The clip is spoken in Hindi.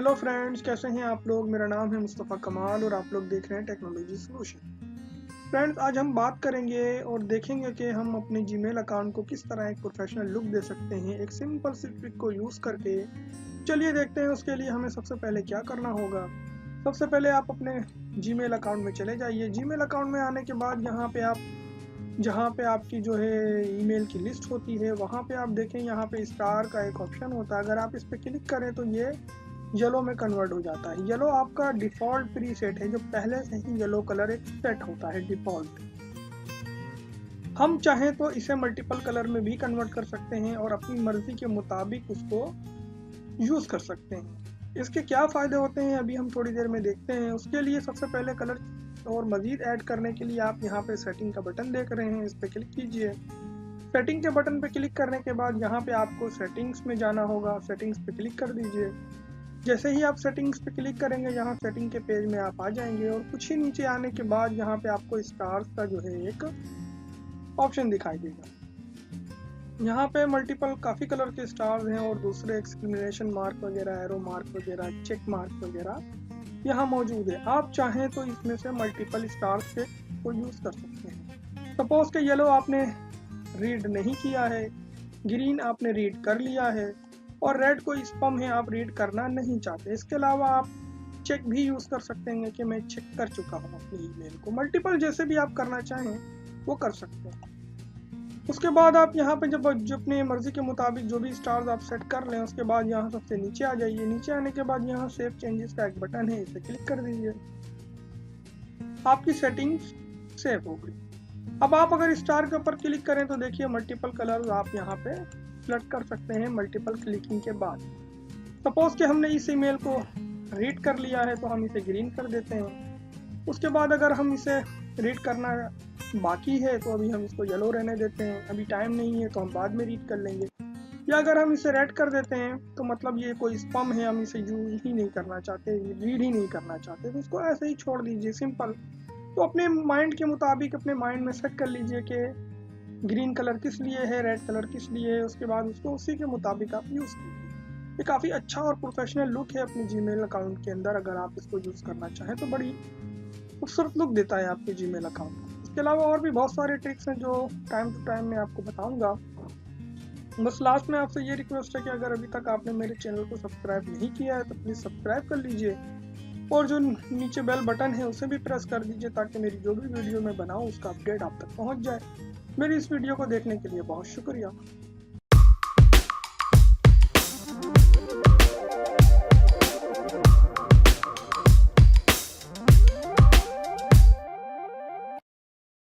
हेलो फ्रेंड्स, कैसे हैं आप लोग। मेरा नाम है मुस्तफ़ा कमाल और आप लोग देख रहे हैं टेक्नोलॉजी सॉल्यूशन। फ्रेंड्स, आज हम बात करेंगे और देखेंगे कि हम अपने जीमेल अकाउंट को किस तरह एक प्रोफेशनल लुक दे सकते हैं एक सिंपल सी ट्रिक को यूज़ करके। चलिए देखते हैं उसके लिए हमें सबसे पहले क्या करना होगा। सबसे पहले आप अपने जीमेल अकाउंट में चले जाइए। जीमेल अकाउंट में आने के बाद यहाँ पे आप जहाँ पे आपकी जो है ईमेल की लिस्ट होती है वहाँ पे आप देखें, यहाँ पे स्टार का एक ऑप्शन होता है। अगर आप इस पर क्लिक करें तो ये येलो में कन्वर्ट हो जाता है। येलो आपका डिफ़ॉल्ट प्री सेट है, जो पहले से ही येलो कलर एक सेट होता है डिफ़ॉल्ट। हम चाहें तो इसे मल्टीपल कलर में भी कन्वर्ट कर सकते हैं और अपनी मर्ज़ी के मुताबिक उसको यूज़ कर सकते हैं। इसके क्या फ़ायदे होते हैं अभी हम थोड़ी देर में देखते हैं। उसके लिए सबसे पहले कलर और मज़ीद ऐड करने के लिए आप यहाँ पे सेटिंग का बटन देख रहे हैं, इस पर क्लिक कीजिए। सेटिंग के बटन पे क्लिक करने के बाद यहाँ पे आपको सेटिंग्स में जाना होगा। सेटिंग्स पे क्लिक कर दीजिए। जैसे ही आप सेटिंग्स पे क्लिक करेंगे यहाँ सेटिंग के पेज में आप आ जाएंगे और कुछ ही नीचे आने के बाद यहाँ पे आपको स्टार्स का जो है एक ऑप्शन दिखाई देगा। यहाँ पे मल्टीपल काफ़ी कलर के स्टार्स हैं और दूसरे एक्सक्लेमेशन मार्क वगैरह, एरो मार्क वगैरह, चेक मार्क वगैरह यहाँ मौजूद है। आप चाहें तो इसमें से मल्टीपल स्टार्स के को यूज़ कर सकते हैं। सपोज के येलो आपने रीड नहीं किया है, ग्रीन आपने रीड कर लिया है और रेड को स्पैम है, आप रीड करना नहीं चाहते। इसके अलावा आप चेक भी यूज़ कर सकते हैं कि मैं चेक कर चुका हूँ अपनी ईमेल को। मल्टीपल जैसे भी आप करना चाहें वो कर सकते हैं। उसके बाद आप यहाँ पे जब अपनी मर्ज़ी के मुताबिक जो भी स्टार्स आप सेट कर लें, उसके बाद यहाँ सबसे नीचे आ जाइए। नीचे आने के बाद यहाँ सेव चेंजेस का एक बटन है, इसे क्लिक कर दीजिए। आपकी सेटिंग्स सेव हो गई। अब आप अगर स्टार के ऊपर क्लिक करें तो देखिए मल्टीपल कलर्स आप यहाँ पे सेलेक्ट कर सकते हैं मल्टीपल क्लिकिंग के बाद। सपोज कि हमने इस ईमेल को रीड कर लिया है तो हम इसे ग्रीन कर देते हैं। उसके बाद अगर हम इसे रीड करना बाकी है तो अभी हम इसको येलो रहने देते हैं। अभी टाइम नहीं है तो हम बाद में रीड कर लेंगे। या अगर हम इसे रेड कर देते हैं तो मतलब ये कोई स्पैम है, हम इसे यूज ही नहीं करना चाहते, रीड ही नहीं करना चाहते, तो इसको ऐसे ही छोड़ दीजिए, सिंपल। तो अपने माइंड के मुताबिक अपने माइंड में सेट कर लीजिए कि ग्रीन कलर किस लिए है, रेड कलर किस लिए है। उसके बाद उसको उसी के मुताबिक आप यूज़ कीजिए। ये काफ़ी अच्छा और प्रोफेशनल लुक है अपनी जीमेल अकाउंट के अंदर। अगर आप इसको यूज़ करना चाहें तो बड़ी खूबसूरत लुक देता है आपके जीमेल अकाउंट को। इसके अलावा और भी बहुत सारे ट्रिक्स हैं जो टाइम टू टाइम मैं आपको बताऊंगा। बस लास्ट में आपसे ये रिक्वेस्ट है कि अगर अभी तक आपने मेरे चैनल को सब्सक्राइब नहीं किया है तो प्लीज़ सब्सक्राइब कर लीजिए और जो नीचे बेल बटन है उसे भी प्रेस कर दीजिए ताकि मेरी जो भी वीडियो मैं बनाऊँ उसका अपडेट आप तक पहुँच जाए। मेरी इस वीडियो को देखने के लिए बहुत शुक्रिया।